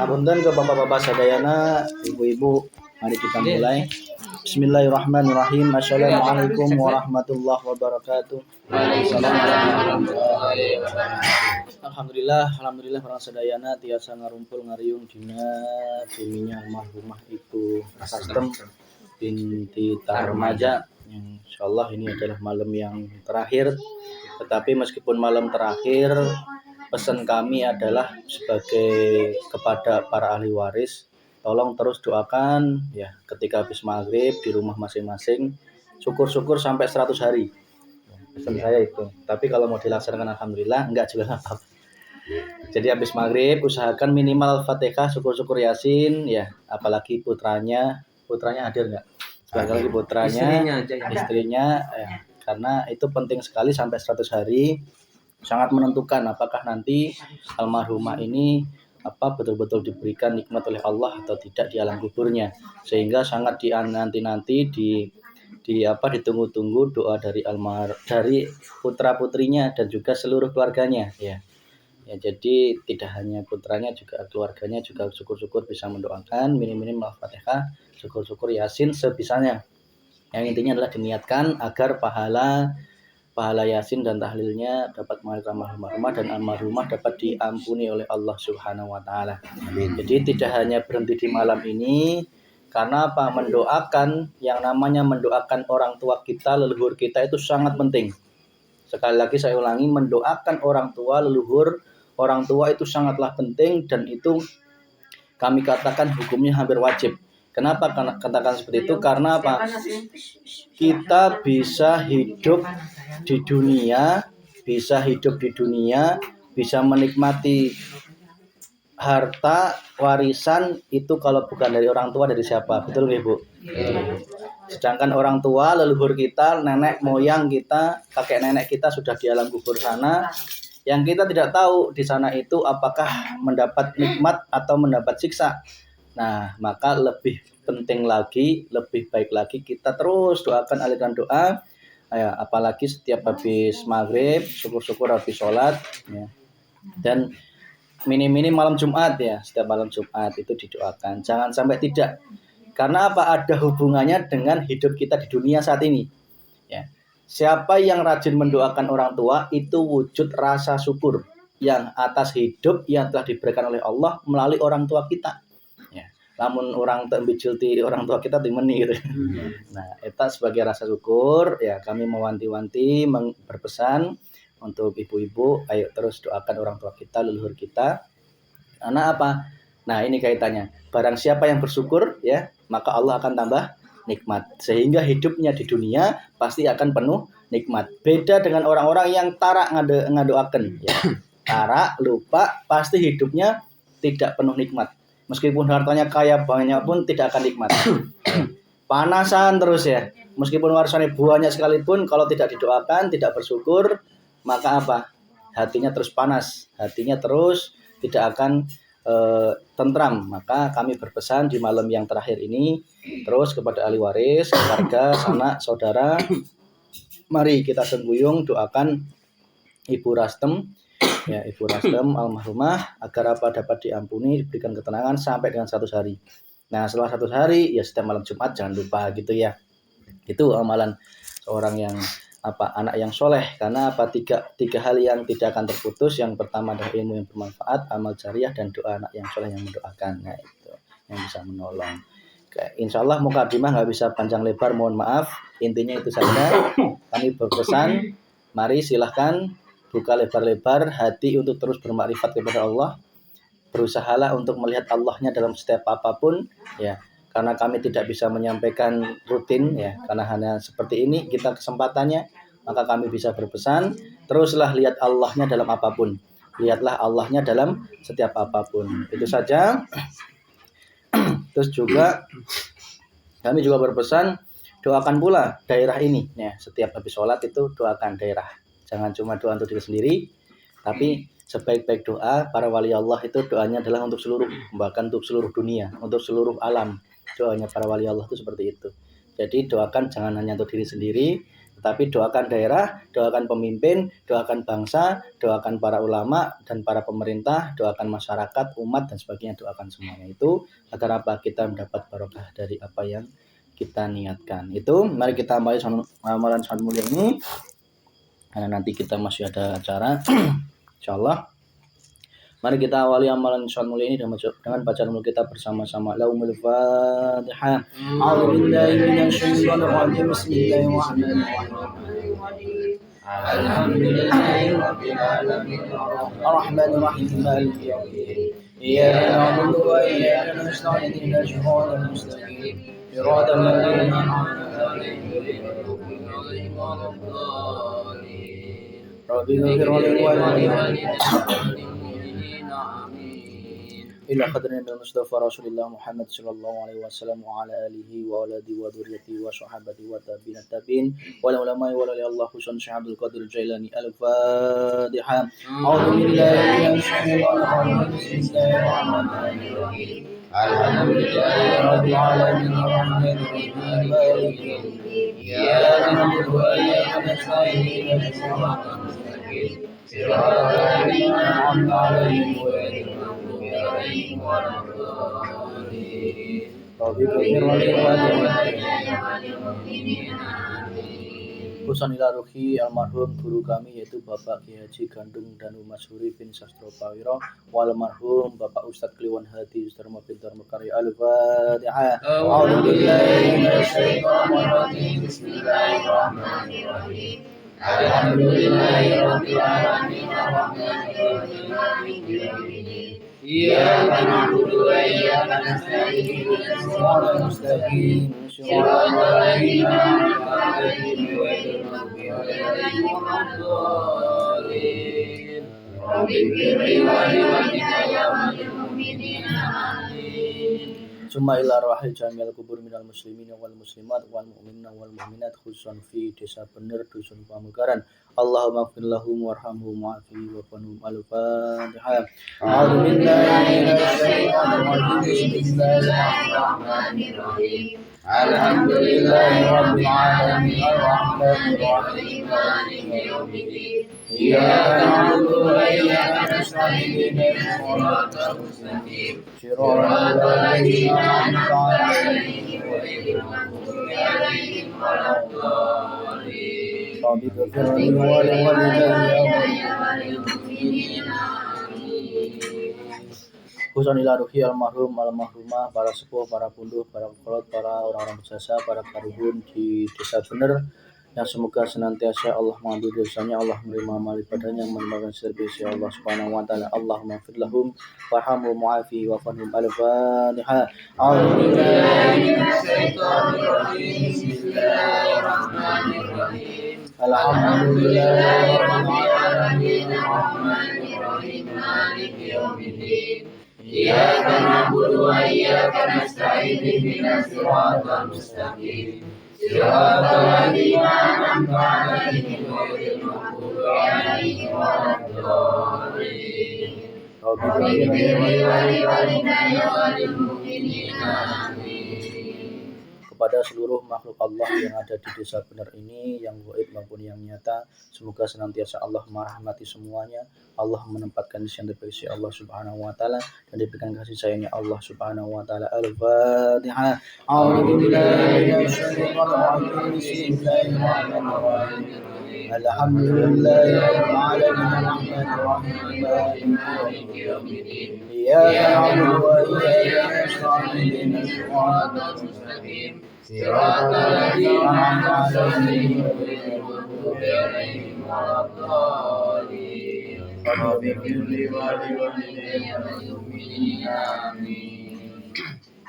Punten ke bapak-bapak sadayana, ibu-ibu, mari kita mulai. Bismillahirrahmanirrahim. Assalamualaikum warahmatullahi wabarakatuh. Alhamdulillah para sadayana tiasa ngarumpul ngariung dina duminya almarhumah Ibu Kastem binti Tarmaja. Insyaallah ini adalah malam yang terakhir. Tetapi meskipun malam terakhir, pesan kami adalah sebagai kepada para ahli waris, tolong terus doakan ya ketika habis maghrib di rumah masing-masing, syukur-syukur sampai 100 hari. Pesan saya itu. Tapi kalau mau dilaksanakan alhamdulillah, enggak juga apa-apa. Jadi habis maghrib usahakan minimal Al-Fatihah, syukur-syukur Yasin ya, apalagi putranya hadir enggak? Apalagi putranya, istrinya ya, karena itu penting sekali sampai 100 hari. Sangat menentukan apakah nanti almarhumah ini betul-betul diberikan nikmat oleh Allah atau tidak di alam kuburnya, sehingga sangat dinanti-nanti ditunggu-tunggu doa dari dari putra-putrinya dan juga seluruh keluarganya ya. Jadi tidak hanya putranya, juga keluarganya juga syukur-syukur bisa mendoakan minim-minim Al-Fatihah, syukur-syukur Yasin sebisanya. Yang intinya adalah diniatkan agar pahala Yasin dan tahlilnya dapat mengalir almarhumah dan almarhumah dapat diampuni oleh Allah Subhanahu wa taala. Jadi tidak hanya berhenti di malam ini, karena mendoakan, yang namanya mendoakan orang tua kita, leluhur kita itu sangat penting. Sekali lagi saya ulangi, mendoakan orang tua, leluhur orang tua itu sangatlah penting, dan itu kami katakan hukumnya hampir wajib. Kenapa katakan seperti itu? Karena kita bisa hidup di dunia, bisa menikmati harta warisan itu kalau bukan dari orang tua, dari siapa? Betul nggih, Bu? Sedangkan orang tua, leluhur kita, nenek moyang kita, kakek nenek kita sudah di alam kubur sana. Yang kita tidak tahu di sana itu apakah mendapat nikmat atau mendapat siksa. Nah, maka lebih penting lagi, lebih baik lagi kita terus doakan, alirkan doa. Ya, apalagi setiap habis maghrib, syukur-syukur habis sholat ya. Dan minim-minim malam Jumat ya, setiap malam Jumat itu didoakan. Jangan sampai tidak. Karena ada hubungannya dengan hidup kita di dunia saat ini. Ya. Siapa yang rajin mendoakan orang tua itu wujud rasa syukur yang atas hidup yang telah diberikan oleh Allah melalui orang tua kita. Ya. Namun orang tembijil ti orang tua kita dimeni gitu. Nah, itu sebagai rasa syukur ya, kami mewanti-wanti berpesan untuk ibu-ibu, ayo terus doakan orang tua kita, leluhur kita. Karena apa? Nah, ini kaitannya. Barang siapa yang bersyukur ya, maka Allah akan tambah nikmat, sehingga hidupnya di dunia pasti akan penuh nikmat. Beda dengan orang-orang yang tarak ngadoaken ya. Tarak, lupa, pasti hidupnya tidak penuh nikmat. Meskipun hartanya kaya banyak pun tidak akan nikmat. Panasan terus ya. Meskipun warisannya banyak sekalipun, kalau tidak didoakan, tidak bersyukur, maka hatinya terus panas, hatinya terus tidak akan tentram. Maka kami berpesan di malam yang terakhir ini terus kepada ahli waris, keluarga, sanak, saudara, mari kita sengguyung doakan Ibu Rastem ya, Ibu Rastem almarhumah agar dapat diampuni, diberikan ketenangan sampai dengan 100 hari. Nah, setelah 100 hari ya setiap malam Jumat jangan lupa gitu ya. Itu amalan seorang yang anak yang soleh, karena tiga hal yang tidak akan terputus. Yang pertama adalah ilmu yang bermanfaat, amal jariah, dan doa anak yang soleh yang mendoakan. Nah, itu yang bisa menolong. Insya Allah mukadimah nggak bisa panjang lebar, mohon maaf. Intinya itu saja. Kami berpesan, mari silahkan buka lebar-lebar hati untuk terus bermakrifat kepada Allah. Berusahalah untuk melihat Allahnya dalam setiap apapun ya. Karena kami tidak bisa menyampaikan rutin ya, karena hanya seperti ini kita kesempatannya, maka kami bisa berpesan, teruslah lihat Allahnya dalam apapun. Lihatlah Allahnya dalam setiap apapun. Itu saja. Terus juga kami juga berpesan, doakan pula daerah ini ya. Setiap habis sholat itu doakan daerah. Jangan cuma doa untuk diri sendiri, tapi sebaik-baik doa para wali Allah itu doanya adalah untuk seluruh, bahkan untuk seluruh dunia, untuk seluruh alam. Doanya para wali Allah itu seperti itu. Jadi doakan jangan hanya untuk diri sendiri, Tetapi doakan daerah, doakan pemimpin, doakan bangsa, doakan para ulama dan para pemerintah, doakan masyarakat, umat dan sebagainya, doakan semuanya itu agar apa kita mendapat barokah dari apa yang kita niatkan. Itu mari kita amali amalan sangat mulia ini karena nanti kita masih ada acara insyaallah. Mari kita awali amalan sangat mulia ini dengan bacaan mulut kita bersama-sama. Laumul Fatihah. A'udzubillahi minasyaitonir rajim. Bismillahirrahmanirrahim. Alhamdulillahirabbil alamin. Arrahmanir rahim. Maliki yaumiddin. Iyyaka na'budu wa iyyaka nasta'in. Ihdinas siratal mustaqim. Siratal ladzina an'amta 'alaihim ghairil maghdubi 'alaihim waladdallin. Rabbil ighfir li wa li إلى قدر المصطفى رسول الله محمد صلى الله عليه وسلم وعلى آله وأولاده وذريته وصحابته والتابعين التابعين والعلماء والأولياء الله خصوصا شيخ عبد القادر الجيلاني. الفاتحة. أعوذ بالله من الشيطان الرجيم. بسم الله الرحمن الرحيم. الحمد لله رب العالمين الرحمن الرحيم مالك يوم الدين إياك نعبد وإياك نستعين اهدنا الصراط المستقيم صراط الذين أنعمت عليهم غير المغضوب عليهم ولا الضالين. رب اغفر وللمؤمنين. Husan ila ruhi almarhum guru kami yaitu Bapak Kiai Haji Gandung Danu Masyuri bin Sastro Pawiro wal marhum Bapak Ustadz Kliwon Hadi Sudarmo Pintar Mekari. Al-Fatihah. A'udzu billahi minasyaitonir rajim. Bismillahirrahmanirrahim. Alhamdulillahirabbil alamin arrahmanir rahim maliki yaumiddin. Iyyaka na'budu wa iyyaka nasta'in ihdinas siratal mustaqim siratal ladzina an'amta 'alaihim ghairil maghdubi 'alaihim waladdallin. Rabbil ighfir li wa li walidayya wa lil mu'minina amin. Summa ila rahil jamil kubur minal muslimin wal muslimat wal mu'minina wal mu'minat khususan fi desa Bener dusun Pamugaran. Allahumma ighfir lahum warhamhum wa'afi wa qanhum. Al-Fatihah. A'udzu billahi minasyaitonir rajim. Bismillahirrahmanirrahim. Alhamdulillahirabbil alamin arrahmanir rahim maliki yaumiddin. Iyyaka na'budu wa iyyaka nasta'in ihdinas siratal mustaqim siratal ladzina an'amta 'alaihim ghairil maghdubi 'alaihim waladdallin. Rabbi ighfir li wa li walidayya wa lil mu'minina amin. Khususan ila ruhi almarhum almarhumah, para sepuh, para punduh, para kolot, para orang-orang berjasa, para karuhun di desa Bener yang semoga senantiasa Allah mengambil dosanya, Allah menerima amal ibadahnya, menerima servis ya Allah subhanahu wa ta'ala. Allahumma ighfir lahum warhamhum wa'afi wa qanhum. Al-Fatihah. A'udzu billahi minasyaitonir rajim. Bismillahirrahmanirrahim. Alhamdulillahirabbil alamin arrahmanir rahim maliki yaumiddin. Iyyaka na'budu wa iyyaka nasta'in ihdinas siratal mustaqim siratal ladzina an'amta 'alaihim ghairil maghdubi 'alaihim waladdallin. Rabbi ighfir li wa li walidayya wa lil mu'minina amin. Kepada seluruh makhluk Allah yang ada di desa Bener ini, yang gaib maupun yang nyata, semoga senantiasa Allah merahmati semuanya, Allah menempatkan di yang terbaik Allah subhanahu wa ta'ala, dan diberikan kasih sayangnya Allah subhanahu wa ta'ala. Al-Fatihah. A'udzu billahi minasyaitonir rajim. Bismillahirrahmanirrahim. Alhamdulillahirabbil alamin arrahmanir rahim maliki yaumiddin. Iyyaka na'budu wa iyyaka nasta'in ihdinas siratal mustaqim siratal ladzina an'amta 'alaihim ghairil maghdubi 'alaihim waladdallin. Rabbi ighfir li wa li walidayya wa lil mu'minina amin.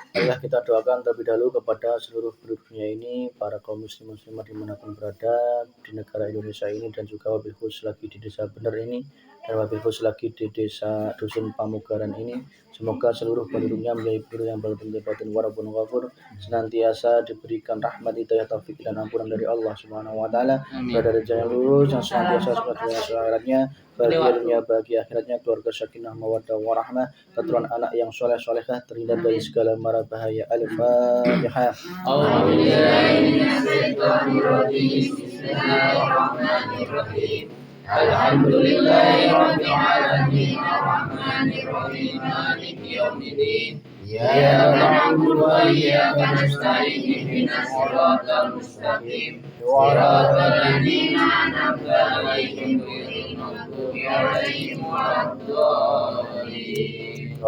Marilah kita doakan terlebih dahulu kepada seluruh penduduk dunia ini, para kaum muslim muslimat dimanapun berada di negara Indonesia ini, dan juga wabil khusus lagi di desa Bener ini, dan wabil khusus lagi di desa Dusun Pamugaran ini. Semoga seluruh penduduknya menjadi guru yang berbatin warabun ghafur, senantiasa diberikan rahmat, hidayah, taufik dan ampunan dari Allah Subhanahu wa taala, berada di jalan lurus yang senantiasa seperti akhiratnya, bahagia dunia, bahagia akhiratnya, keluarga sakinah mawaddah warahmah, keturunan anak yang soleh-solehah, terhindar dari segala mara bahaya. Al-Fatihah. Alhamdulillahirabbil alamin arrahmanir rahim maliki yaumiddin iyyaka na'budu wa iyyaka nasta'in ihdinas siratal mustaqim siratal ladzina an'amta 'alaihim ghairil maghdubi 'alaihim waladdallin.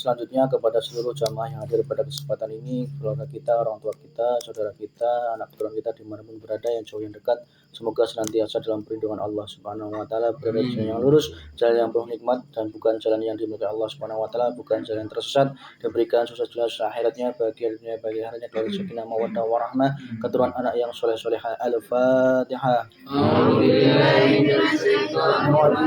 Selanjutnya kepada seluruh jamaah yang hadir pada kesempatan ini, keluarga kita, orang tua kita, saudara kita, anak keturunan kita dimanapun berada, yang jauh yang dekat, semoga senantiasa dalam perlindungan Allah Subhanahu wa taala, berada di jalan yang lurus, jalan yang penuh nikmat, dan bukan jalan yang dimurkai Allah Subhanahu wa taala, bukan jalan yang tersesat, diberikan sukses dunia akhiratnya, bahagia dunia bahagia akhiratnya, keluarga sakinah mawaddah warahmah, keturunan anak yang soleh-solehah. Al-Fatihah.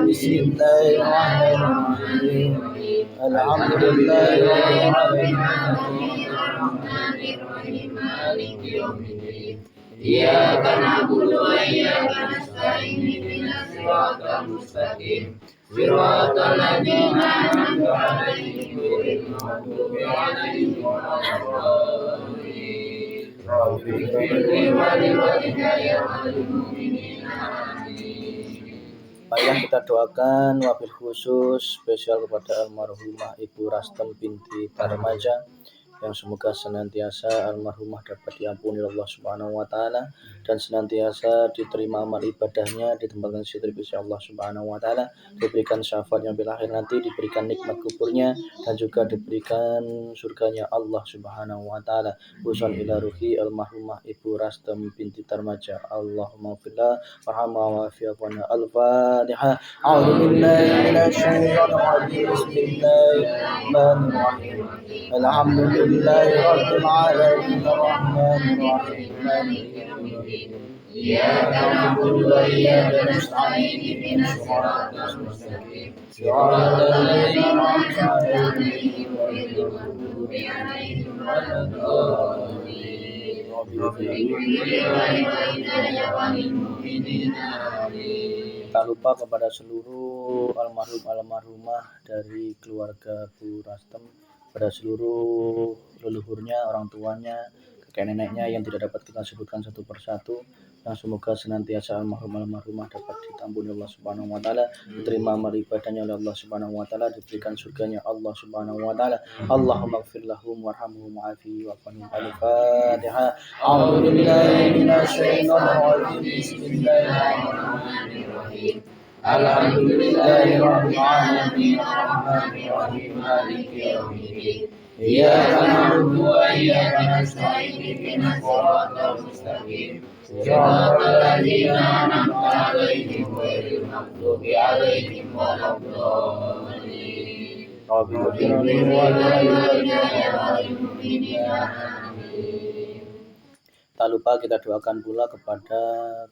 Bismillahirrahmanirrahim. Alhamdulillahirabbil alamin arrahmanir rahim maliki yaumiddin iyyaka na'budu wa iyyaka nasta'in ihdinas siratal mustaqim siratal ladzina an'amta 'alaihim ghairil maghdubi 'alaihim waladdallin. Rabbi ighfirli wa li walidayya wa lil mu'minin. Ayah kita doakan wabil khusus spesial kepada almarhumah Ibu Rastem binti Tarmaja, yang semoga senantiasa almarhumah dapat diampuni Allah Subhanahu wa taala dan senantiasa diterima amal ibadahnya, ditempatkan di sisi Allah Subhanahu wa taala, diberikan syafaat yang bil akhir nanti, diberikan nikmat kuburnya, dan juga diberikan surganya Allah Subhanahu wa taala. Usul ila ruhi almarhumah Ibu Rastem binti Tarmaja. Allahumma fillah warhamha wa fi'afana. Al-Fatihah. A'udzu billahi minasyaitonir rajim. Bismillahirrahmanirrahim. Alhamdulillahirabbil alamin arrahmanir rahim maliki yaumiddin iyyaka na'budu wa iyyaka nasta'in ihdinas siratal mustaqim siratal ladzina an'amta 'alaihim ghairil maghdubi 'alaihim waladdallin. Tak lupa kepada seluruh almarhum-almarhumah dari keluarga Bu Rastem, pada seluruh leluhurnya, orang tuanya, kakek neneknya yang tidak dapat kita sebutkan satu persatu, yang semoga senantiasa almarhum-almarhumah dapat ditampuni Allah Subhanahu wa taala, diterima amal ibadahnya oleh Allah Subhanahu wa taala, diberikan surganya Allah Subhanahu wa taala. Allahumma ighfir lahum warhamhum wa'afi wa'afihim. Al-Fatihah. A'udzu billahi minasyaitonir rajim. Bismillahirrahmanirrahim. Alhamdulillahirabbil alamin arrahmanir rahim maliki yaumiddin iyyaka na'budu wa iyyaka nasta'in ihdinas siratal mustaqim siratal ladzina an'amta 'alaihim ghairil maghdubi 'alaihim waladdallin. Rabbi ighfirli wa li walidayya wa lil mu'minin. Tak lupa kita doakan pula kepada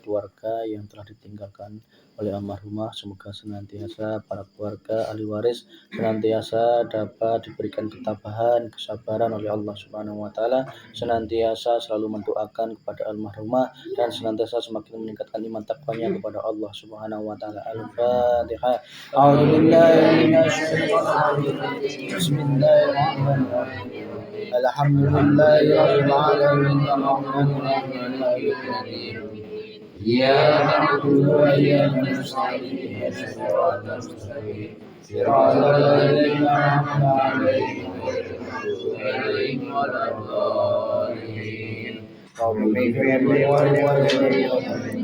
keluarga yang telah ditinggalkan oleh almarhumah, semoga senantiasa para keluarga ahli waris senantiasa dapat diberikan ketabahan, kesabaran oleh Allah Subhanahu wa taala, senantiasa selalu mendoakan kepada almarhumah dan senantiasa semakin meningkatkan iman takwanya kepada Allah Subhanahu wa taala. Al-Fatihah. A'udzu billahi minasyaitonir rajim. Bismillahirrahmanirrahim. Alhamdulillahirabbil alamin arrahmanir rahim maliki yaumiddin iyyaka na'budu wa iyyaka nasta'in ihdinas siratal mustaqim siratal ladzina an'amta 'alaihim ghairil maghdubi 'alaihim waladdallin. Rabbi ighfirli wa li walidayya wa lil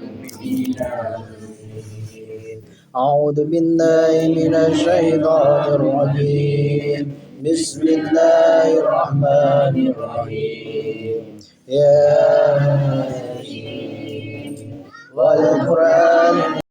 mu'minin. A'udzu billahi minasyaitonir rajim. Bismillahirrahmanirrahim. Ya